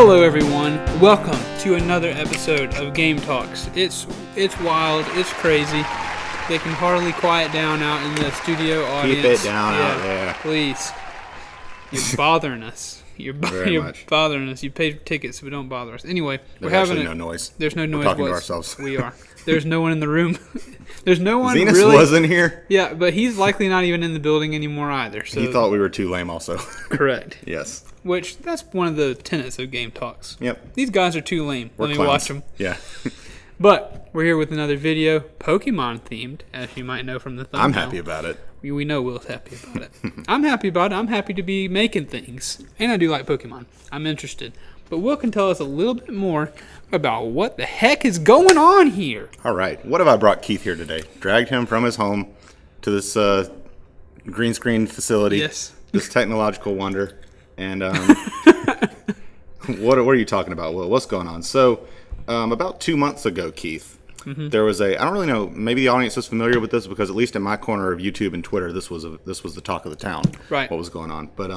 Hello everyone, welcome to another episode of Game Talks. It's wild, it's crazy. They can hardly quiet down out in the studio audience. Keep it down out there. Please. You're bothering us. You're bothering us. You paid tickets, but don't bother us. Anyway, There's actually no noise. There's no noise. We're talking to ourselves. We are. There's no one in the room. There's no one Zenas really. wasn't here. Yeah, but he's likely not even in the building anymore either. So. He thought we were too lame also. Correct. Yes. Which, that's one of the tenets of Game Talks. Yep. These guys are too lame. We're Let me clowns. watch them. Yeah. But we're here with another video, Pokemon themed, as you might know from the thumbnail. I'm happy about it. We know Will's happy about it. I'm happy about it. I'm happy to be making things. And I do like Pokemon. I'm interested. But Will can tell us a little bit more about what the heck is going on here. All right. What have I brought Keith here today? Dragged him from his home to this green screen facility. Yes. This technological wonder. And what are you talking about, Will? What's going on? So about 2 months ago, Keith, there was I don't really know, maybe the audience is familiar with this because at least in my corner of YouTube and Twitter, this was the talk of the town. Right. What was going on. But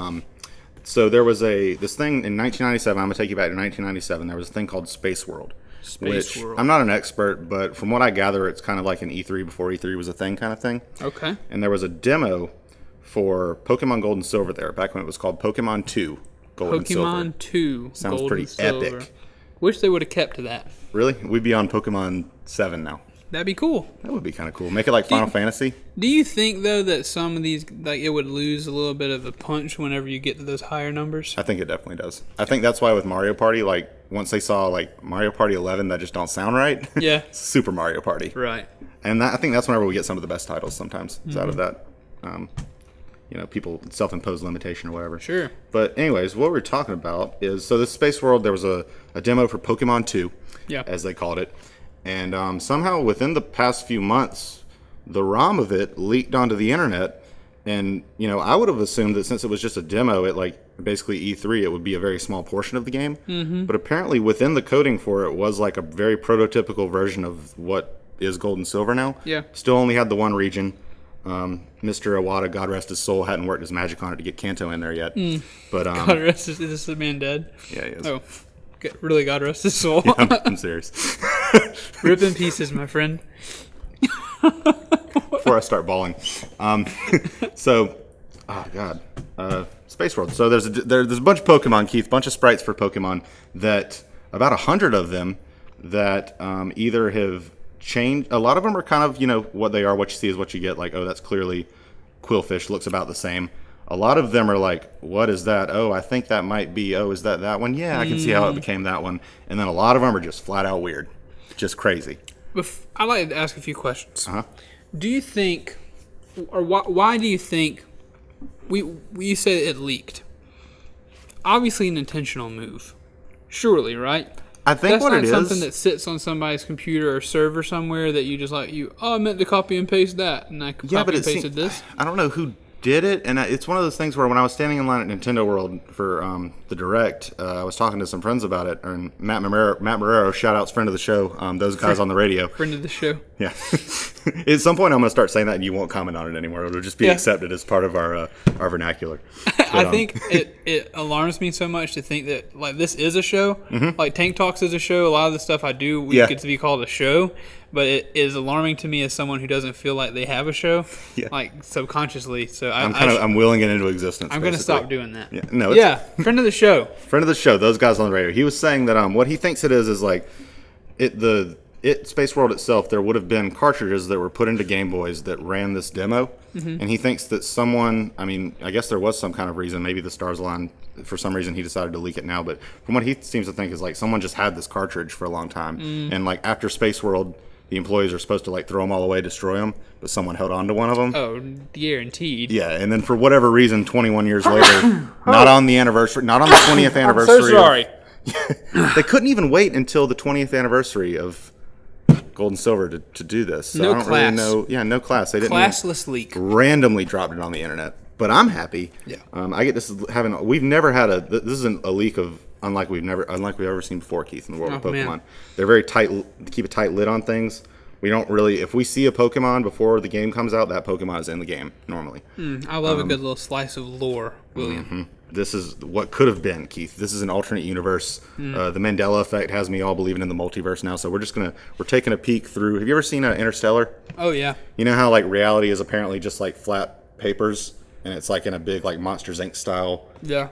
so there was this thing in 1997. I'm going to take you back to 1997. There was a thing called SpaceWorld. SpaceWorld. I'm not an expert, but from what I gather, it's kind of like an E3 before E3 was a thing kind of thing. Okay. And there was a demo for Pokemon Gold and Silver there, back when it was called Pokemon 2 Gold and Silver. Pokemon 2 Sounds Gold pretty and Silver. epic. Wish they would have kept to that. Really? We'd be on Pokemon 7 now. That'd be cool. That would be kind of cool. Make it like Final Fantasy. Do you think, though, that some of these, like, it would lose a little bit of a punch whenever you get to those higher numbers? I think it definitely does. I think that's why with Mario Party, like, once they saw, like, Mario Party 11 that just don't sound right. Yeah. Super Mario Party. Right. And I think that's whenever we get some of the best titles sometimes. It's out of that, people self-imposed limitation or whatever. Sure. But anyways, what we're talking about is, so this Space World, there was a demo for Pokemon 2, as they called it. And somehow within the past few months, the ROM of it leaked onto the internet. And, I would have assumed that since it was just a demo, it like basically E3, it would be a very small portion of the game. Mm-hmm. But apparently within the coding for it was like a very prototypical version of what is Gold and Silver now. Yeah. Still only had the one region. Mr. Iwata, God rest his soul, hadn't worked his magic on it to get Kanto in there yet. But God rest his... Is this the man dead? Yeah, he is. Oh, really, God rest his soul? Yeah, I'm serious. Rip in pieces, my friend. Before I start bawling. Space World. So there's a bunch of Pokemon, Keith, bunch of sprites for Pokemon that, about 100 of them, that either have changed. A lot of them are kind of, what they are, what you see is what you get. Like, oh, that's clearly Quillfish, looks about the same. A lot of them are like, what is that? Oh, I think that might be, oh, is that one? Yeah, I can see how it became that one. And then a lot of them are just flat out weird. Just crazy. I'd like to ask a few questions. Uh-huh. Do you think, or why do you think, you say it leaked? Obviously an intentional move. Surely, right? I think that's what it is... That's not something that sits on somebody's computer or server somewhere that you just I meant to copy and paste that, and I copy and pasted this. I don't know who did it, and it's one of those things where when I was standing in line at Nintendo World for the Direct, I was talking to some friends about it, and Matt Marrero, shout-outs, friend of the show, those guys on the radio. Friend of the show. Yeah. At some point I'm going to start saying that and you won't comment on it anymore. It'll just be accepted as part of our vernacular. But, I think it alarms me so much to think that, like, this is a show. Mm-hmm. Like, Tank Talks is a show. A lot of the stuff I do, we get to be called a show. But it is alarming to me as someone who doesn't feel like they have a show, like, subconsciously. So I'm willing it into existence. I'm going to stop doing that. Yeah, friend of the show. Friend of the show, those guys on the radio. He was saying that what he thinks it is like Space World itself, there would have been cartridges that were put into Game Boys that ran this demo. Mm-hmm. And he thinks that someone, I guess there was some kind of reason, maybe the stars aligned, for some reason he decided to leak it now. But from what he seems to think is like someone just had this cartridge for a long time. And like after Space World, the employees are supposed to like throw them all away, destroy them, but someone held on to one of them. Oh, guaranteed. Yeah, and then for whatever reason, 21 years later, not on the 20th anniversary. I'm so sorry. They couldn't even wait until the 20th anniversary of Gold and Silver to do this. So I don't really know. Yeah, no class. They didn't. Classless leak. Randomly dropped it on the internet. But I'm happy. Yeah. I get this we've never had this isn't a leak of unlike we've ever seen before, Keith, in the world of Pokemon. Man. They're very tight, keep a tight lid on things. We don't really, if we see a Pokemon before the game comes out, that Pokemon is in the game normally. I love a good little slice of lore, William. This is what could have been, Keith. This is an alternate universe. The Mandela effect has me all believing in the multiverse now. So we're taking a peek through. Have you ever seen Interstellar? Oh yeah. You know how like reality is apparently just like flat papers, and it's like in a big like Monsters Inc. style. Yeah.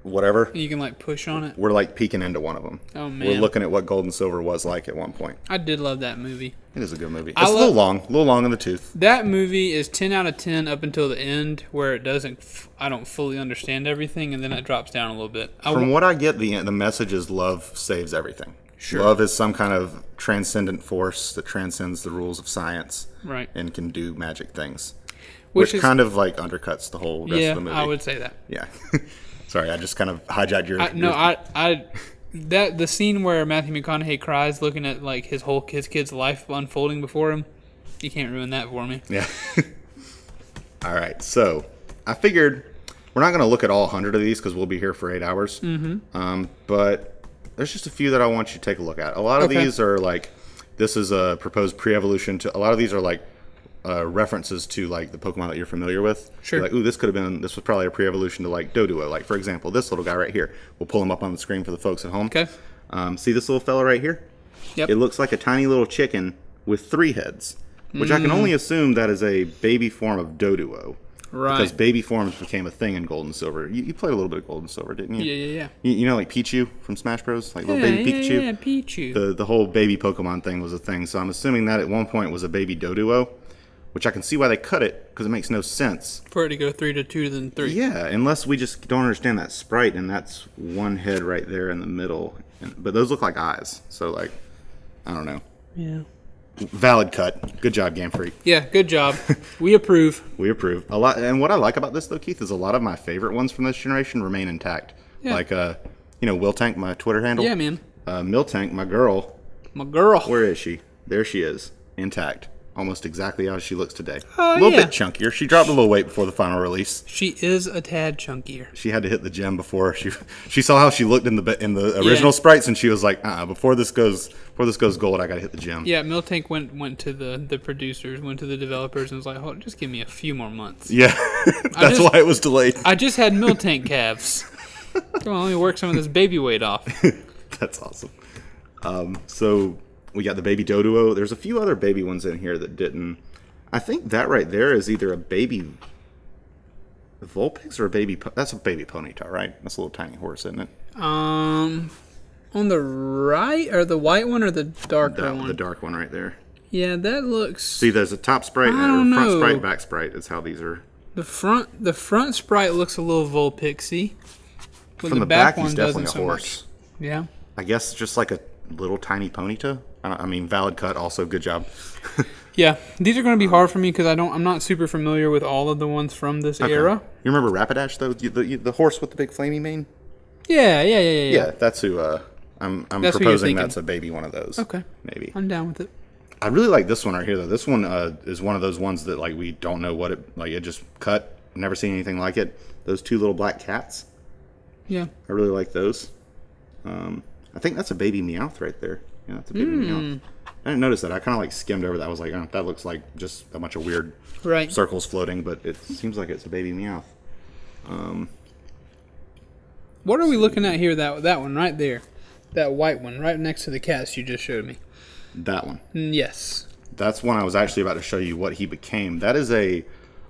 Whatever. You can like push on it. We're like peeking into one of them. Oh man. We're looking at what Gold and Silver was like at one point. I did love that movie. It is a good movie. It's a little long in the tooth. That movie is 10 out of 10 up until the end, where it doesn't. I don't fully understand everything, and then it drops down a little bit. From what I get, the message is love saves everything. Sure. Love is some kind of transcendent force that transcends the rules of science, right, and can do magic things, which kind of like undercuts the whole rest of the movie. Yeah, I would say that. Yeah. Sorry, I just kind of hijacked your. The scene where Matthew McConaughey cries looking at like his kid's life unfolding before him, you can't ruin that for me. Yeah. All right, so I figured we're not going to look at all 100 of these because we'll be here for 8 hours. Mm-hmm. But there's just a few that I want you to take a look at. A lot of these are like, this is a proposed pre-evolution to. A lot of these are like references to like the Pokemon that you're familiar with. Sure. You're like, ooh, this was probably a pre-evolution to like Doduo. Like for example, this little guy right here. We'll pull him up on the screen for the folks at home. Okay. See this little fella right here? Yep. It looks like a tiny little chicken with 3 heads, which I can only assume that is a baby form of Doduo. Right. Because baby forms became a thing in Gold and Silver. You played a little bit of Gold and Silver, didn't you? Yeah. You know, like Pichu from Smash Bros. Like little baby Pikachu. Yeah, Pichu. The whole baby Pokemon thing was a thing. So I'm assuming that at one point was a baby Doduo, which I can see why they cut it because it makes no sense for it to go 3 to 2 then 3. Yeah, unless we just don't understand that sprite, and that's one head right there in the middle. But those look like eyes. So like, I don't know. Yeah. Valid cut. Good job, Game Freak. Yeah, good job. We approve. We approve. A lot. And what I like about this, though, Keith, is a lot of my favorite ones from this generation remain intact. Yeah. Like, Will Tank, my Twitter handle. Yeah, man. Miltank, my girl. My girl. Where is she? There she is. Intact. Almost exactly how she looks today. Oh, a little bit chunkier. She dropped a little weight before the final release. She is a tad chunkier. She had to hit the gym before she saw how she looked in the original sprites, and she was like, before this goes gold, I gotta hit the gym. Yeah, Miltank went to the producers, went to the developers, and was like, just give me a few more months. Yeah, that's why it was delayed. I just had Miltank calves. Come on, let me work some of this baby weight off. That's awesome. So we got the baby Doduo. There's a few other baby ones in here that didn't. I think that right there is either a baby Vulpix or a baby. That's a baby Ponyta, right? That's a little tiny horse, isn't it? On the right, or the white one, or the darker one? The dark one right there. Yeah, that looks. See, there's a top sprite and a front sprite, back sprite. Is how these are. The front sprite looks a little Vulpixy. From the back he's definitely a horse. Yeah. I guess just like a little tiny Ponyta. I mean, valid cut. Also, good job. Yeah, these are going to be hard for me because I'm not super familiar with all of the ones from this era. You remember Rapidash though, the horse with the big flamey mane? Yeah. Yeah, that's who. I'm proposing that's a baby one of those. Okay, maybe I'm down with it. I really like this one right here though. This one is one of those ones that like we don't know what it like. It just cut. Never seen anything like it. Those 2 little black cats. Yeah, I really like those. I think that's a baby Meowth right there. Yeah, that's a baby Meowth. I didn't notice that. I kind of like skimmed over that. I was like, that looks like just a bunch of weird circles floating, but it seems like it's a baby Meowth. What are we looking at here? That one right there, that white one right next to the cats you just showed me. That one. Yes. That's one I was actually about to show you what he became. That is a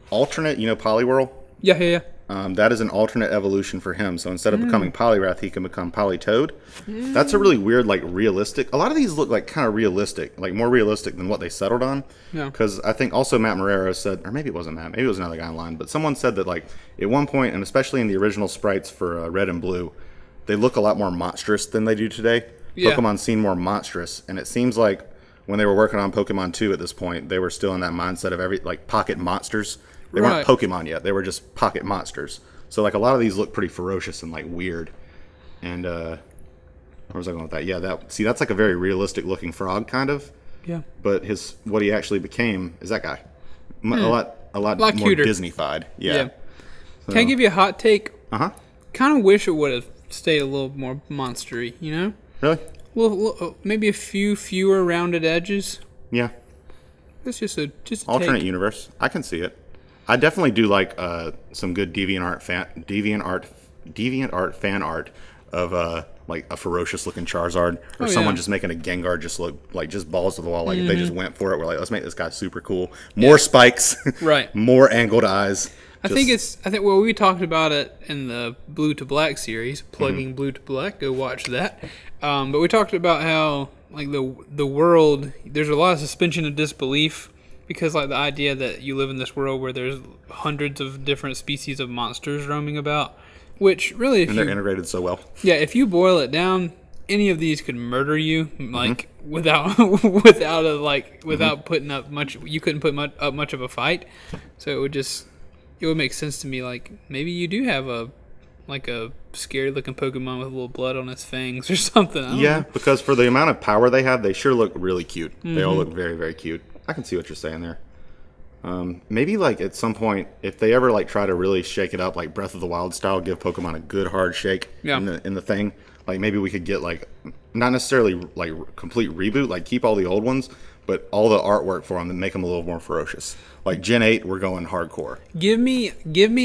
alternate. Poliwhirl. Yeah. That is an alternate evolution for him. So instead of becoming Poliwrath, he can become Politoad. That's a really weird, like, realistic. A lot of these look like kind of realistic, like more realistic than what they settled on. Yeah. Because I think also Matt Marrero said, or maybe it wasn't Matt, maybe it was another guy online, but someone said that, like, at one point, and especially in the original sprites for Red and Blue, they look a lot more monstrous than they do today. Yeah. Pokemon seem more monstrous, and it seems like when they were working on Pokemon 2 at this point, they were still in that mindset of pocket monsters. They weren't Pokemon yet. They were just pocket monsters. So, like, a lot of these look pretty ferocious and, like, weird. And, where was I going with that? Yeah, that's like a very realistic-looking frog, kind of. Yeah. But what he actually became is that guy. A lot more cuter. Disney-fied. Yeah. So, can I give you a hot take? Uh-huh. Kind of wish it would have stayed a little more monstery, you know? Really? Well, maybe a few fewer rounded edges. Yeah. That's just a alternate universe. I can see it. I definitely do like some good DeviantArt deviant art, fan art of like a ferocious looking Charizard, or someone just making a Gengar just look like just balls to the wall. Like they just went for it. We're like, let's make this guy super cool. More spikes, right? More angled eyes. I think we talked about it in the Blue to Black series, plugging Blue to Black. Go watch that. But we talked about how like the world, there's a lot of suspension of disbelief. Because, like, the idea that you live in this world where there's hundreds of different species of monsters roaming about, which really, they're integrated so well. Yeah, if you boil it down, any of these could murder you, like, without putting up much. You couldn't put up much of a fight, so it would make sense to me. Like, maybe you do have a scary looking Pokemon with a little blood on its fangs or something. I don't know. Because for the amount of power they have, they sure look really cute. They all look very, very cute. I can see what you're saying there. Maybe like at some point, if they ever like try to really shake it up, like Breath of the Wild style, give Pokemon a good hard shake in the thing. Like maybe we could get like not necessarily like complete reboot, like keep all the old ones, but all the artwork for them and make them a little more ferocious. Like Gen 8, we're going hardcore. Give me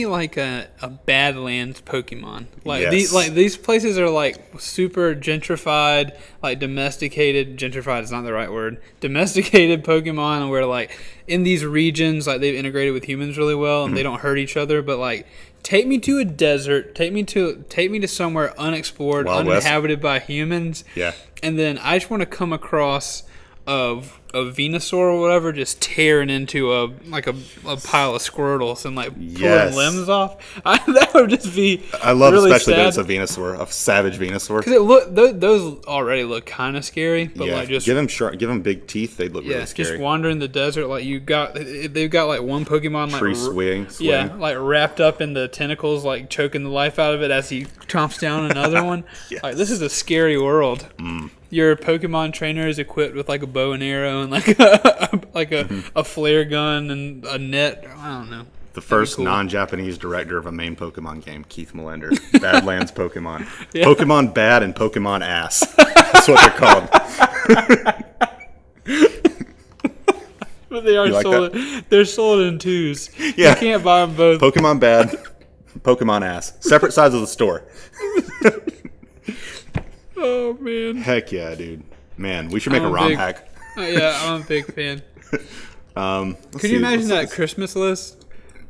like a Badlands Pokemon. Like these places are like super gentrified, like domesticated. Gentrified is not the right word. Domesticated Pokemon, where like in these regions, like they've integrated with humans really well, and they don't hurt each other. But like, take me to a desert. Take me to somewhere unexplored, Wild uninhabited by humans. Yeah. And then I just want to come across of a Venusaur or whatever just tearing into a pile of Squirtles and like pulling limbs off. That would just be I love really especially sad. that it's a Venusaur, a savage Venusaur. Because those already look kind of scary, but like just give them big teeth, they'd look really scary. Just wandering the desert, like they've got like one Pokemon like tree swing. Yeah, like wrapped up in the tentacles, like choking the life out of it as he chomps down another one. Like this is a scary world. Your Pokemon trainer is equipped with like a bow and arrow and like a flare gun and a net. I don't know. The first non-Japanese director of a main Pokemon game, Keith Millender. Badlands Pokemon. Yeah. Pokemon Bad and Pokemon Ass. That's what they're called. But they are sold. They're sold in twos. Yeah. You can't buy them both. Pokemon Bad, Pokemon Ass. Separate sides of the store. Oh, man. Heck yeah, dude. Man, we should make a ROM hack. Yeah, I'm a big fan. Could you imagine that Christmas list?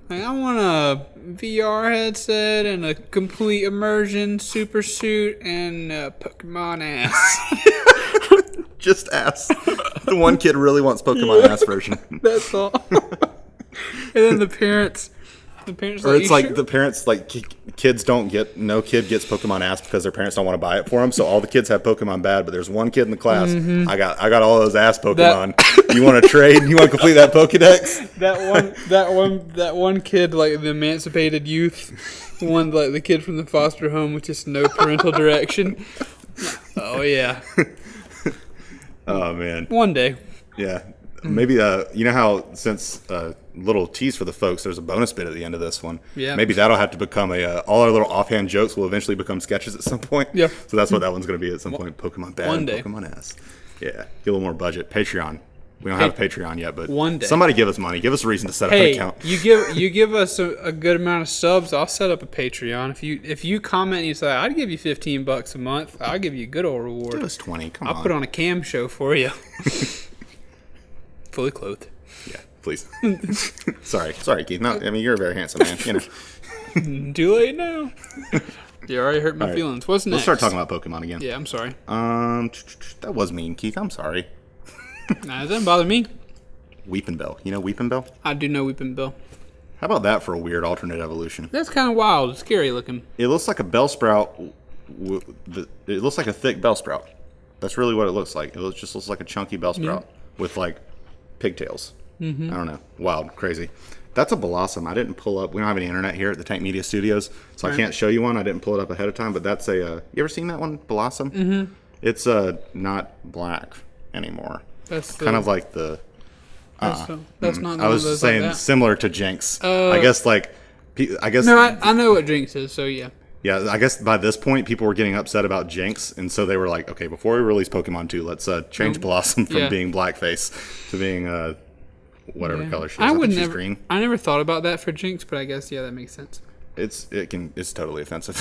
Like, I want a VR headset and a complete immersion super suit and a Pokemon Ass. Just Ass. The one kid really wants Pokemon Ass version. That's all. And then the parents... Or it's like the parents, like kids no kid gets Pokemon Ass because their parents don't want to buy it for them. So all the kids have Pokemon Bad, but there's one kid in the class. I got all those Ass Pokemon. You want to trade? You want to complete that Pokedex? That one kid, like the emancipated youth, the one like the kid from the foster home with just no parental direction. Oh yeah. Oh man. One day. Yeah. Maybe you know how since little tease for the folks, there's a bonus bit at the end of this one. Yeah. Maybe that'll have to become all our little offhand jokes will eventually become sketches at some point. Yeah. So that's what that one's going to be at some point. Pokemon Bad, one day. Pokemon Ass. Yeah. Get a little more budget. Patreon. We don't have a Patreon yet, but one day. Somebody give us money. Give us a reason to set up an account. You give us a good amount of subs, I'll set up a Patreon. If you comment and you say I'd give you $15 a month, I'll give you a good old reward. Give us 20. Come on. I'll put on a cam show for you. Fully clothed. Yeah, please. Sorry, Keith. No, I mean you're a very handsome man. You know. Too late now. You already hurt my feelings. What's next? Let's start talking about Pokemon again. Yeah, I'm sorry. That was mean, Keith. I'm sorry. Nah, it doesn't bother me. Weeping Bell. You know Weeping Bell? I do know Weeping Bell. How about that for a weird alternate evolution? That's kind of wild. It's scary looking. It looks like a Bellsprout. It looks like a thick Bellsprout. That's really what it looks like. It just looks like a chunky Bellsprout with like pigtails. I don't know. Wild, crazy. That's a Blossom. I didn't pull up. We don't have any internet here at the Tank Media Studios, so I can't show you one. I didn't pull it up ahead of time, but that's a. You ever seen that one, Blossom? Mm-hmm. It's not black anymore. That's kind of like the. That's not. I was saying like similar to Jinx. I guess. No, I know what Jinx is. So yeah. Yeah, I guess by this point, people were getting upset about Jinx, and so they were like, okay, before we release Pokemon 2, let's change Blossom from being blackface to being whatever color she is. She's green. I never thought about that for Jinx, but I guess, that makes sense. It's totally offensive.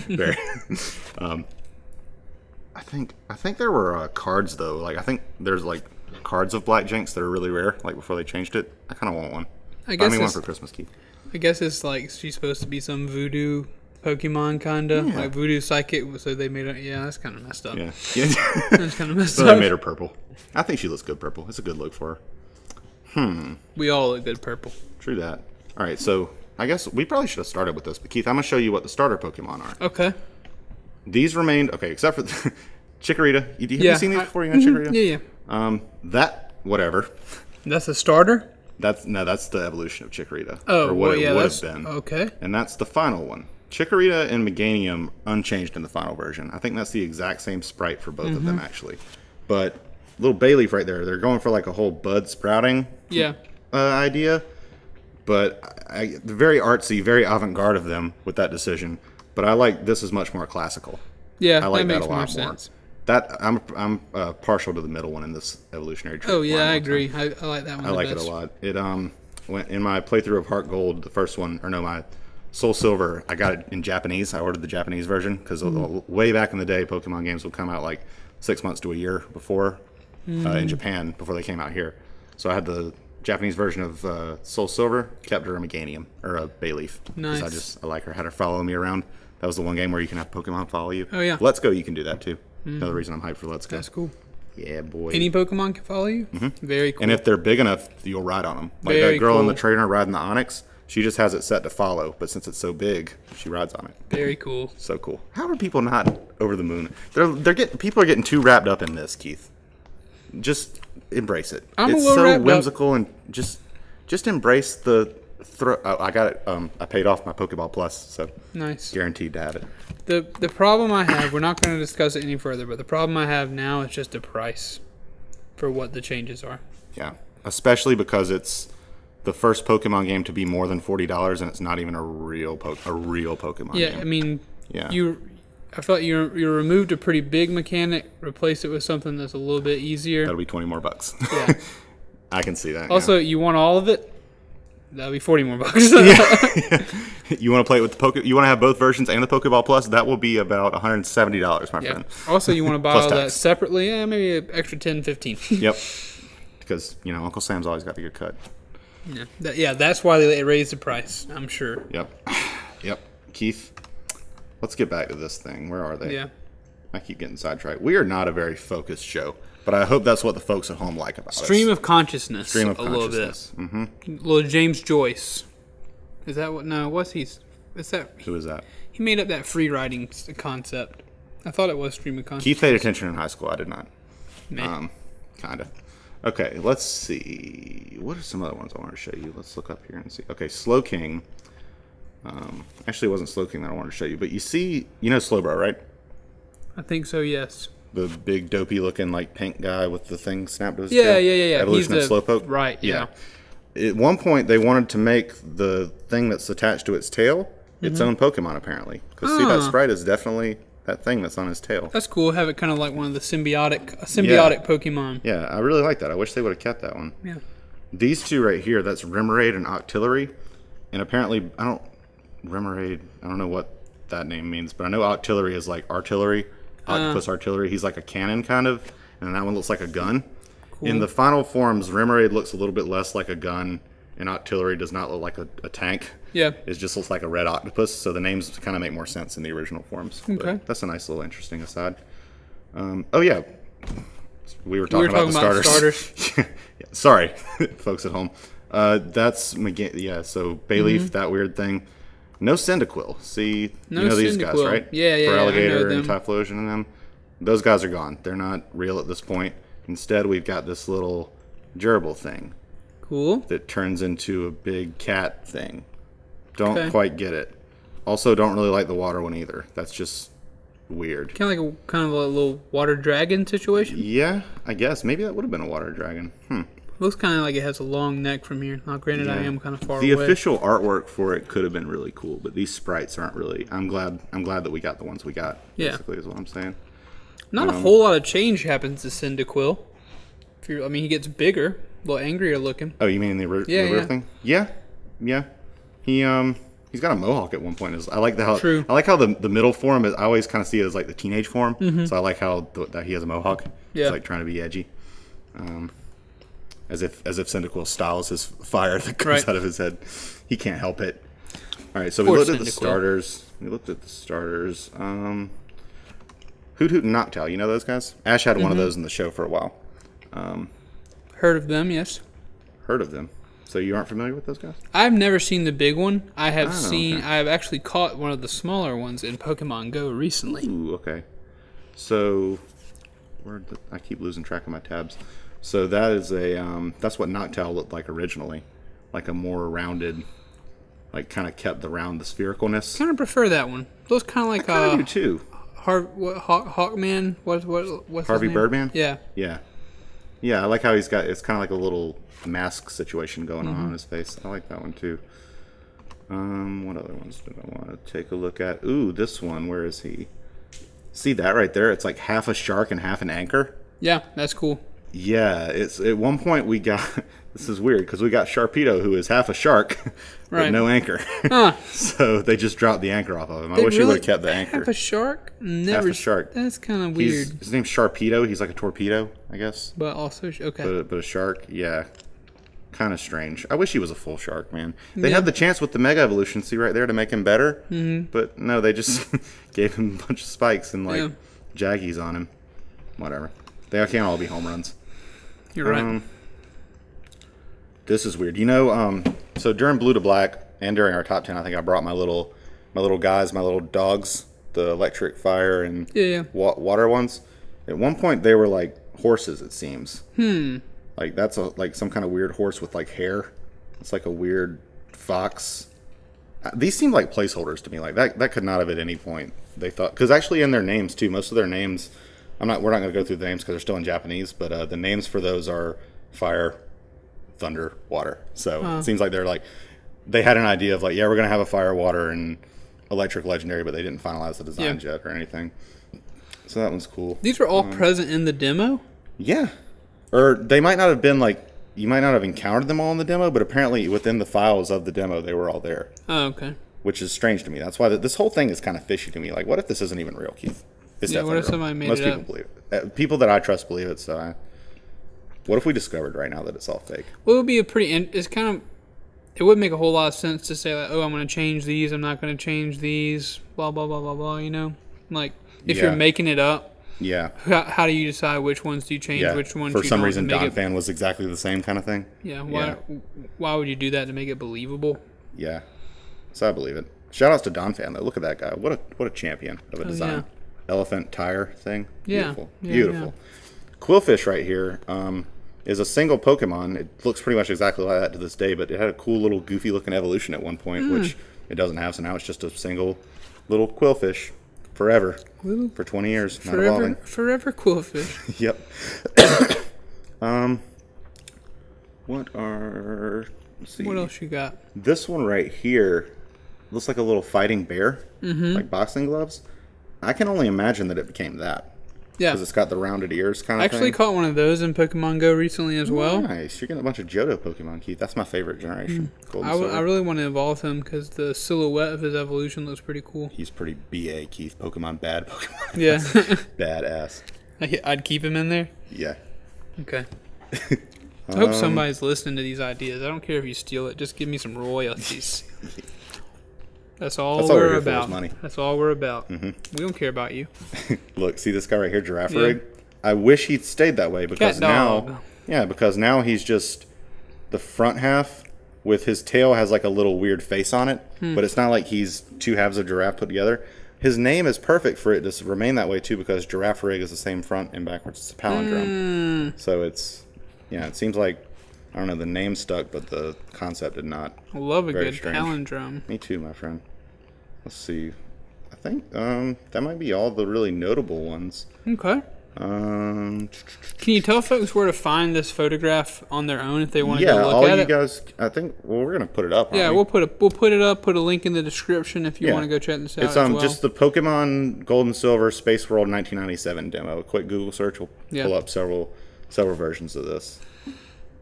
Very. I think there were cards though. Like I think there's like cards of Black Jinx that are really rare. Like before they changed it, I kind of want one. Buy me one for Christmas, Keith. I guess it's like she's supposed to be some voodoo Pokemon kinda, like voodoo psychic. So they made it. Yeah, that's kind of messed up. Yeah, That's kind of messed so up. they made her purple. I think she looks good purple. It's a good look for her. We all look good purple. True that. All right, so I guess we probably should have started with this. But Keith, I'm gonna show you what the starter Pokemon are. Okay. These remained okay, except for Chikorita. Have you seen these before? You know Chikorita? Yeah. That whatever. That's a starter. That's the evolution of Chikorita. Oh, or what it would that's have been. Okay. And that's the final one. Chikorita and Meganium unchanged in the final version. I think that's the exact same sprite for both of them actually. But little Bayleaf right there. They're going for like a whole bud sprouting. Idea. But they're very artsy, very avant-garde of them with that decision. But I like this is much more classical. Yeah, I like that that makes a lot more more. sense. That I'm partial to the middle one in this evolutionary tree. Oh yeah, I agree. I like that one. I like it a lot. It went in my playthrough of Heart Gold, the first one, or no, my Soul Silver. I got it in Japanese. I ordered the Japanese version because way back in the day, Pokemon games would come out like 6 months to a year before in Japan before they came out here. So I had the Japanese version of Soul Silver, kept her a Meganium or a Bayleaf. Nice. I like her. Had her follow me around. That was the one game where you can have Pokemon follow you. Oh yeah. Let's Go, you can do that too. Another reason I'm hyped for Let's Go. That's cool. Yeah, boy. Any Pokemon can follow you. Very cool. And if they're big enough, you'll ride on them. Like Very that girl in the cool. trainer riding the Onix, she just has it set to follow. But since it's so big, she rides on it. Very cool. So cool. How are people not over the moon? People are getting too wrapped up in this, Keith. Just embrace it. I'm a it's little so wrapped whimsical and just embrace the. I got it. I paid off my Pokeball Plus, so Nice. guaranteed to have it. The problem I have, we're not going to discuss it any further, but the problem I have now is just the price for what the changes are. Yeah, especially because it's the first Pokemon game to be more than $40, and it's not even a real Pokemon game. Yeah, I mean, Yeah. I felt you removed a pretty big mechanic, replaced it with something that's a little bit easier. That'll be 20 more bucks. Yeah. I can see that. Also, you want all of it? That'll be 40 more bucks. Yeah. You want to play it with the You want to have both versions and the Pokeball Plus? That will be about $170, my friend. Also, you want to buy Plus all that tax. separately? Yeah, maybe an extra 10, 15. Yep. Because Uncle Sam's always got the good cut. Yeah, that's why they raised the price, I'm sure. Yep. Keith, let's get back to this thing. Where are they? Yeah. I keep getting sidetracked. We are not a very focused show, but I hope that's what the folks at home like about us. Stream of consciousness. Stream of a little consciousness. bit. Mm-hmm. Little James Joyce. Is that what? No, what's he? Is that? Who is that? He made up that free writing concept. I thought it was stream of consciousness. Keith paid attention in high school. I did not. Man. Kind of. Okay, let's see. What are some other ones I want to show you? Let's look up here and see. Okay, Slow King. Actually, it wasn't Slow King that I wanted to show you, but you see, Slowbro, right? I think so. Yes. The big dopey looking like pink guy with the thing snapped to his Yeah, tail. yeah. Evolution of Slowpoke. Right. Yeah. At one point, they wanted to make the thing that's attached to its tail its own Pokemon, apparently. Because see, that sprite is definitely that thing that's on his tail. That's cool. Have it kind of like one of the symbiotic Pokemon. Yeah, I really like that. I wish they would have kept that one. Yeah. These two right here, that's Remoraid and Octillery. And apparently, Remoraid, I don't know what that name means, but I know Octillery is like artillery, octopus artillery. He's like a cannon kind of, and that one looks like a gun. Cool. In the final forms, Remoraid looks a little bit less like a gun, and Octillery does not look like a tank. Yeah. It just looks like a red octopus, so the names kind of make more sense in the original forms. Okay. But that's a nice little interesting aside. Oh, yeah. We were talking about the starters. Yeah, sorry, folks at home. That's, so Bayleaf, that weird thing. No Cyndaquil. See, No you know these guys, Cyndaquil. right? Yeah, For I Alligator know and them. Typhlosion and them. Those guys are gone. They're not real at this point. Instead, we've got this little gerbil thing Cool. that turns into a big cat thing. Don't quite get it. Also, don't really like the water one either. That's just weird. Kind of a little water dragon situation. Yeah, I guess. Maybe that would have been a water dragon. Looks kind of like it has a long neck from here. Now, granted, I am kind of far The away. official artwork for it could have been really cool, but these sprites aren't really. I'm glad that we got the ones we got. Yeah. Basically, is what I'm saying. Not a whole lot of change happens to Cyndaquil. He gets bigger, a little angrier looking. Oh, you mean the real Yeah. thing? Yeah. He He's got a mohawk at one point. I like how True. I like how the middle form is. I always kind of see it as like the teenage form. So I like how that he has a mohawk. Yeah. He's like trying to be edgy, as if Cyndaquil styles his fire that comes out of his head. He can't help it. All right, so we looked at the starters. Hoot Hoot and Noctowl. You know those guys? Ash had one of those in the show for a while. Heard of them? Yes. Heard of them. So you aren't familiar with those guys? I've never seen the big one. I have I've actually caught one of the smaller ones in Pokemon Go recently. Ooh, okay. So, I keep losing track of my tabs. So that is that's what Noctowl looked like originally, like a more rounded, like kind of kept the sphericalness. Kind of prefer that one. Those kind of like I do too. Hawkman. What's Harvey his name? Birdman? Yeah. I like how it's kind of like a little mask situation going on his face. I like that one too. What other ones did I want to take a look at? Ooh, this one. Where is he? See that right there? It's like half a shark and half an anchor. Yeah, that's cool. Yeah, it's at one point we got this is weird because we got Sharpedo, who is half a shark but no anchor. Huh. So they just dropped the anchor off of him. I wish he would have kept the anchor. Half a shark? Half a shark. That's kind of weird. His name's Sharpedo. He's like a torpedo, I guess. But also okay. But a shark, yeah. Kind of strange. I wish he was a full shark, man. They had the chance with the Mega Evolution, see right there, to make him better. But no, they just gave him a bunch of spikes and like jaggies on him. Whatever. They can't all be home runs. You're right. This is weird. You know, so during Blue to Black and during our top 10, I think I brought my little guys, my little dogs, the electric, fire, and water ones. At one point, they were like horses, it seems. Like that's like some kind of weird horse with like hair. It's like a weird fox. These seem like placeholders to me. Like that could not have at any point they thought, because actually in their names too, most of their names, we're not going to go through the names because they're still in Japanese, but the names for those are fire, thunder, water. So it seems like they had an idea of like, yeah, we're going to have a fire, water, and electric legendary, but they didn't finalize the designs yet or anything. So that one's cool. These are all present in the demo? Yeah. Or they might not have been like, you might not have encountered them all in the demo, but apparently within the files of the demo, they were all there. Oh, okay. Which is strange to me. That's why this whole thing is kind of fishy to me. Like, what if this isn't even real, Keith? It's definitely what if real. somebody made Most it people up? believe it. People that I trust believe it, so what if we discovered right now that it's all fake? Well, it would be it would make a whole lot of sense to say, like, oh, I'm going to change these, I'm not going to change these, blah, blah, blah, blah, blah, you know? Like, if you're making it up, how do you decide which ones do you change, which ones for some reason Donphan was exactly the same kind of thing. Why would you do that to make it believable? Yeah. So I believe it. Shout outs to Donphan though. Look at that guy. What a champion of a design. Elephant tire thing. Beautiful. Beautiful. Quillfish right here is a single Pokemon. It looks pretty much exactly like that to this day, but it had a cool little goofy looking evolution at one point, which it doesn't have, so now it's just a single little Quillfish. Forever. For 20 years. Not evolving. Forever Quillfish. Yep. Let's see. What else you got? This one right here looks like a little fighting bear. Like boxing gloves. I can only imagine that it became that. Yeah. Because it's got the rounded ears kind of thing. I actually caught one of those in Pokemon Go recently as well. Nice. You're getting a bunch of Johto Pokemon, Keith. That's my favorite generation. I really want to evolve him because the silhouette of his evolution looks pretty cool. He's pretty BA, Keith. Pokemon bad Pokemon. Yeah. Badass. I'd keep him in there? Yeah. Okay. I hope somebody's listening to these ideas. I don't care if you steal it. Just give me some royalties. That's all we're about. Money. That's all we're about. We don't care about you. Look, see this guy right here, Giraffe Rig? I wish he'd stayed that way because now he's just the front half with his tail has like a little weird face on it, but it's not like he's two halves of giraffe put together. His name is perfect for it to remain that way too because Giraffe Rig is the same front and backwards. It's a palindrome. So it seems like, I don't know, the name stuck, but the concept did not. I love a good palindrome. Me too, my friend. Let's see. I think that might be all the really notable ones. Okay. Can you tell folks where to find this photograph on their own if they want to go look at it? Yeah, all you guys. I think. Well, we're gonna put it up. Yeah, we'll put it up. Put a link in the description if you want to go check this out. It's just the Pokemon Gold and Silver SpaceWorld 1997 demo. A quick Google search will pull up several versions of this.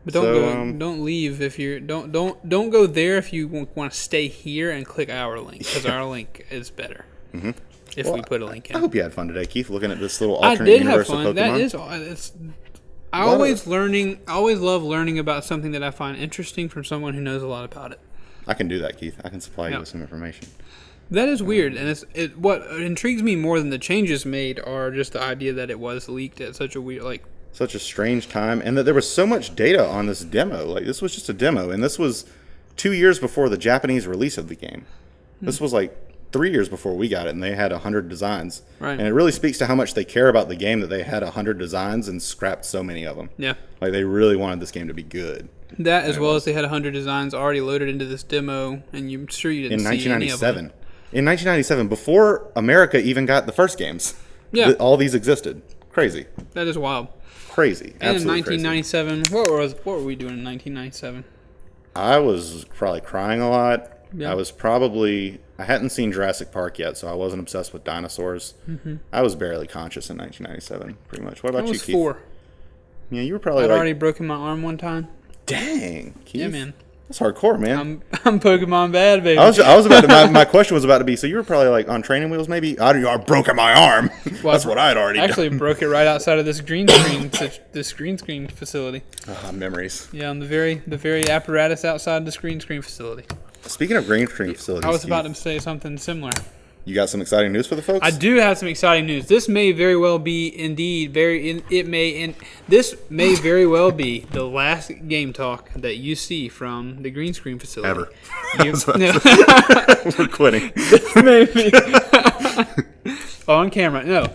But don't leave if you're don't go there if you want to stay here and click our link, because our link is better. Mm-hmm. If we put a link in. I hope you had fun today, Keith, looking at this little alternate universe of Pokemon. I did have fun. I always love learning about something that I find interesting from someone who knows a lot about it. I can do that, Keith. I can supply you with some information. That is weird, and what intrigues me more than the changes made are just the idea that it was leaked at such a strange time, and that there was so much data on this demo. Like, this was just a demo, and this was 2 years before the Japanese release of the game. This was like 3 years before we got it, and they had 100 designs. Right. And it really speaks to how much they care about the game that they had 100 designs and scrapped so many of them. Yeah. Like, they really wanted this game to be good. That, as well as they had 100 designs already loaded into this demo, and I'm sure you didn't see any of them. In 1997, before America even got the first games, all these existed. Crazy. That is wild. Crazy. And Absolutely in 1997, crazy. What were we doing in 1997? I was probably crying a lot. Yeah. I hadn't seen Jurassic Park yet, so I wasn't obsessed with dinosaurs. Mm-hmm. I was barely conscious in 1997, pretty much. What about you, Keith? I was 4. Yeah, you were probably I'd already broken my arm one time. Dang, Keith. Yeah, man. That's hardcore, man. I'm Pokemon bad, baby. I was about to. My question was about to be. So you were probably like on training wheels, maybe. I broke my arm. Well, that's what I had already actually done. Broke it right outside of this green screen facility. Memories. Yeah, on the very apparatus outside the screen facility. Speaking of green screen facilities, I was about to say something similar. You got some exciting news for the folks? I do have some exciting news. This may very well be this may very well be the last game talk that you see from the green screen facility. Ever. No. We're quitting. This may be on camera. No.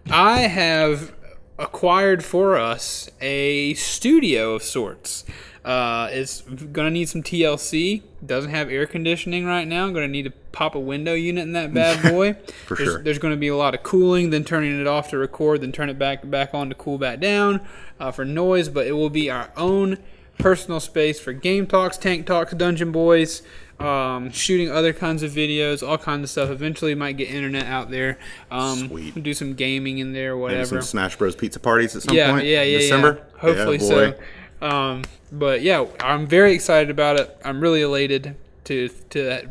I have acquired for us a studio of sorts. It's going to need some TLC. Doesn't have air conditioning right now. Going to need to pop a window unit in that bad boy. Sure. There's going to be a lot of cooling, then turning it off to record, then turn it back on to cool back down for noise. But it will be our own personal space for game talks, tank talks, dungeon boys, shooting other kinds of videos, all kinds of stuff. Eventually might get internet out there. Sweet. Do some gaming in there, whatever. Maybe some Smash Bros. Pizza parties at some point in December? Yeah. Hopefully so. But yeah, I'm very excited about it. I'm really elated to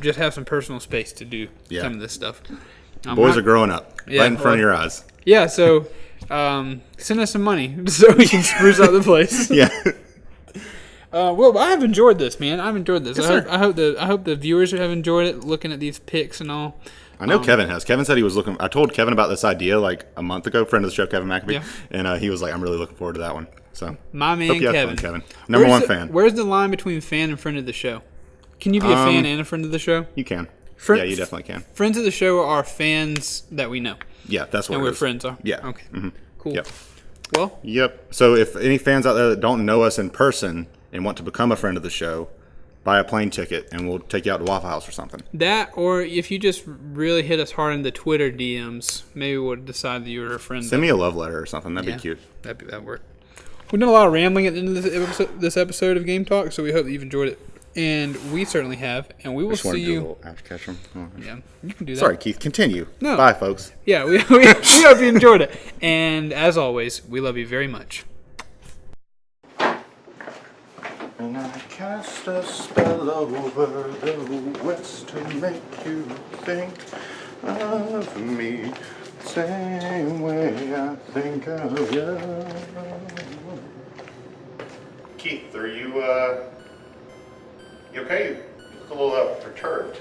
just have some personal space to do some of this stuff. Boys are growing up right in front of your eyes. Yeah, so send us some money so we can spruce up the place. Yeah. Well, I have enjoyed this, man. I've enjoyed this. Yes, I hope the viewers have enjoyed it, looking at these pics and all. I know Kevin has. Kevin said he was looking. I told Kevin about this idea like a month ago. Friend of the show, Kevin McAfee, and he was like, "I'm really looking forward to that one." So my man, Kevin, number one fan. Where's the line between fan and friend of the show? Can you be a fan and a friend of the show? You can. Yeah, you definitely can. Friends of the show are fans that we know. Yeah, that's what. And we're friends are. Yeah. Okay. Mm-hmm. Cool. Yep. Well. Yep. So if any fans out there that don't know us in person and want to become a friend of the show, buy a plane ticket and we'll take you out to Waffle House or something. That, or if you just really hit us hard in the Twitter DMs, maybe we'll decide that you were a friend. Send me a love letter or something. That'd be cute. That'd work. We've done a lot of rambling at the end of this episode of Game Talk, so we hope that you've enjoyed it. And we certainly have. And we will see you. Yeah, you can do that. Sorry, Keith. Continue. No. Bye, folks. Yeah, we hope you enjoyed it. And as always, we love you very much. And I cast a spell over the west to make you think of me the same way I think of you. Keith, are you okay? You look a little perturbed.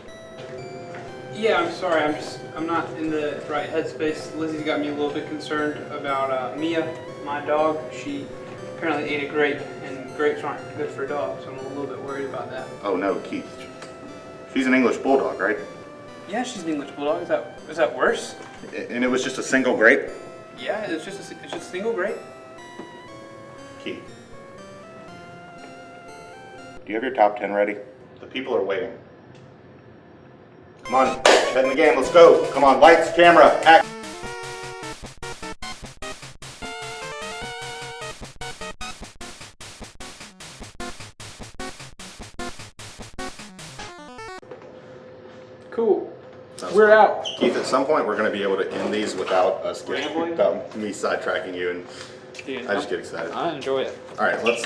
Yeah, I'm sorry. I'm not in the right headspace. Lizzie's got me a little bit concerned about Mia, my dog. She apparently ate a grape, and grapes aren't good for dogs, so I'm a little bit worried about that. Oh no, Keith. She's an English bulldog, right? Yeah, she's an English bulldog. Is that worse? And it was just a single grape? Yeah, it's just a single grape. Keith. Do you have your top 10 ready? The people are waiting. Come on, head in the game, let's go. Come on, lights, camera, action. Cool. We're out. Keith, at some point we're going to be able to end these without us without me sidetracking you and Dude, I just get excited. I enjoy it. All right, let's